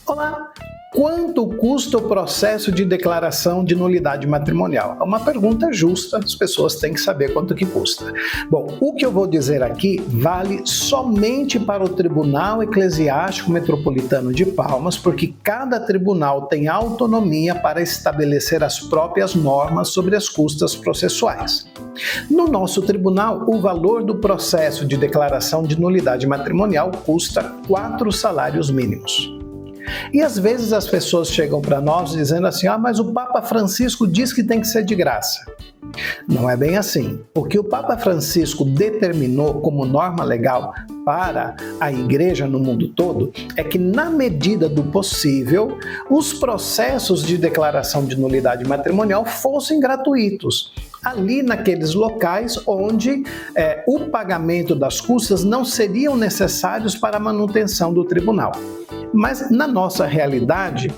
Olá! Quanto custa o processo de declaração de nulidade matrimonial? É uma pergunta justa, as pessoas têm que saber quanto que custa. Bom, o que eu vou dizer aqui vale somente para o Tribunal Eclesiástico Metropolitano de Palmas, porque cada tribunal tem autonomia para estabelecer as próprias normas sobre as custas processuais. No nosso tribunal, o valor do processo de declaração de nulidade matrimonial custa 4 salários mínimos. E às vezes as pessoas chegam para nós dizendo assim, mas o Papa Francisco diz que tem que ser de graça. Não é bem assim. O que o Papa Francisco determinou como norma legal para a Igreja no mundo todo é que, na medida do possível, os processos de declaração de nulidade matrimonial fossem gratuitos, ali naqueles locais onde o pagamento das custas não seriam necessários para a manutenção do tribunal. Mas, na nossa realidade,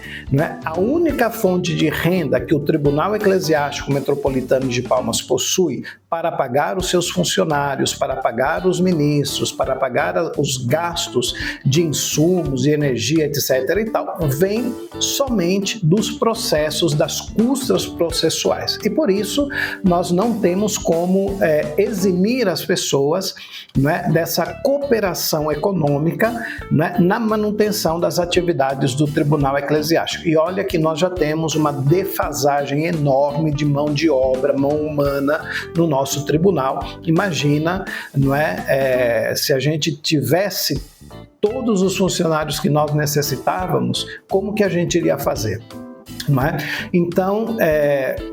a única fonte de renda que o Tribunal Eclesiástico Metropolitano de Palmas possui para pagar os seus funcionários, para pagar os ministros, para pagar os gastos de insumos e energia, etc. e tal, vem somente dos processos, das custas processuais. E por isso, nós não temos como eximir as pessoas dessa cooperação econômica na manutenção das atividades do Tribunal Eclesiástico. E olha que nós já temos uma defasagem enorme de mão de obra, mão humana no nosso tribunal. Imagina, se a gente tivesse todos os funcionários que nós necessitávamos, como que a gente iria fazer? Então,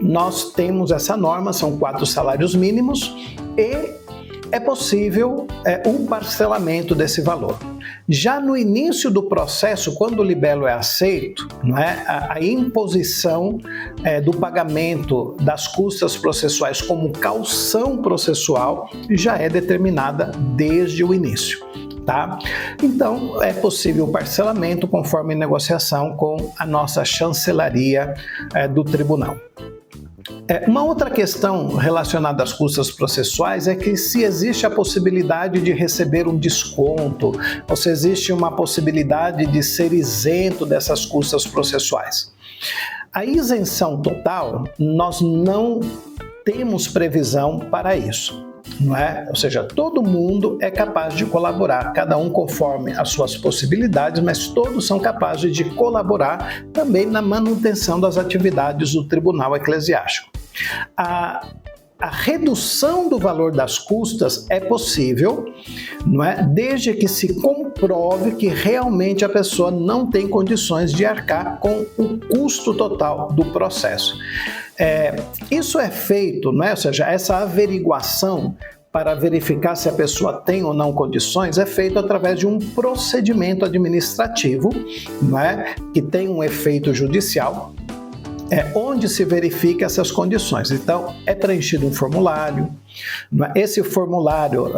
nós temos essa norma, são 4 salários mínimos e é possível um parcelamento desse valor. Já no início do processo, quando o libelo é aceito, a imposição do pagamento das custas processuais como caução processual já é determinada desde o início. Tá? Então, é possível o parcelamento conforme negociação com a nossa chancelaria do tribunal. Uma outra questão relacionada às custas processuais é que se existe a possibilidade de receber um desconto ou se existe uma possibilidade de ser isento dessas custas processuais. A isenção total, nós não temos previsão para isso. Ou seja, todo mundo é capaz de colaborar, cada um conforme as suas possibilidades, mas todos são capazes de colaborar também na manutenção das atividades do Tribunal Eclesiástico. A redução do valor das custas é possível, desde que se comprove que realmente a pessoa não tem condições de arcar com o custo total do processo. Isso é feito, ou seja, essa averiguação para verificar se a pessoa tem ou não condições é feito através de um procedimento administrativo, que tem um efeito judicial, onde se verifica essas condições. Então, é preenchido um formulário. Esse formulário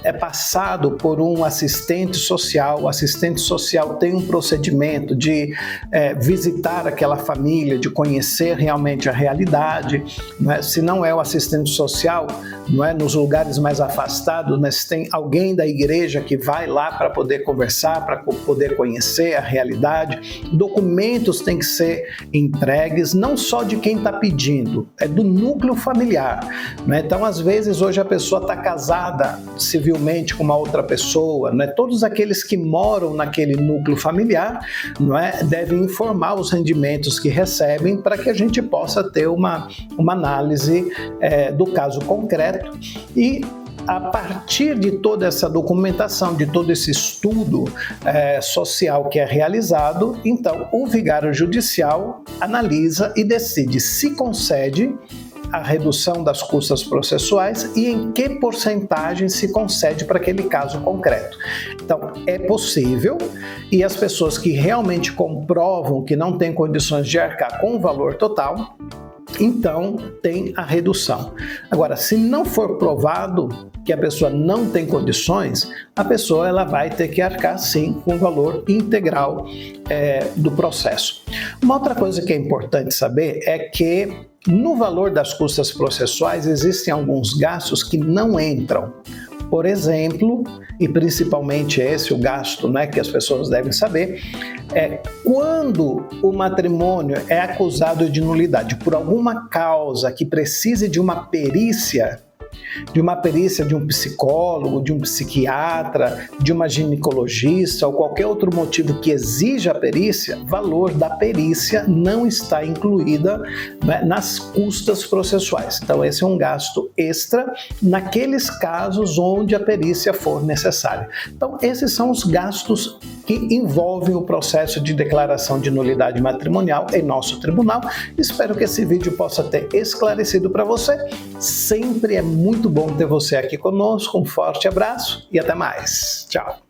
é passado por um assistente social. O assistente social tem um procedimento de visitar aquela família, de conhecer realmente a realidade. Se não é o assistente social, nos lugares mais afastados, mas tem alguém da igreja que vai lá para poder conversar, para poder conhecer a realidade. Documentos têm que ser entregues, não só de quem está pedindo, é do núcleo familiar. Então, às vezes, hoje a pessoa está casada civilmente com uma outra pessoa, todos aqueles que moram naquele núcleo familiar devem informar os rendimentos que recebem para que a gente possa ter uma análise do caso concreto e, a partir de toda essa documentação, de todo esse estudo social que é realizado, então o vigário judicial analisa e decide se concede a redução das custas processuais e em que porcentagem se concede para aquele caso concreto. Então, é possível, e as pessoas que realmente comprovam que não têm condições de arcar com o valor total, então tem a redução. Agora, se não for provado que a pessoa não tem condições, a pessoa ela vai ter que arcar sim com o valor integral do processo. Uma outra coisa que é importante saber é que no valor das custas processuais existem alguns gastos que não entram. Por exemplo, e principalmente esse, o gasto, né, que as pessoas devem saber, é quando o matrimônio é acusado de nulidade por alguma causa que precise de uma perícia de um psicólogo, de um psiquiatra, de uma ginecologista ou qualquer outro motivo que exija a perícia, o valor da perícia não está incluída, né, nas custas processuais. Então esse é um gasto extra naqueles casos onde a perícia for necessária. Então esses são os gastos que envolvem o processo de declaração de nulidade matrimonial em nosso tribunal. Espero que esse vídeo possa ter esclarecido para você. Sempre é muito bom ter você aqui conosco. Um forte abraço e até mais. Tchau!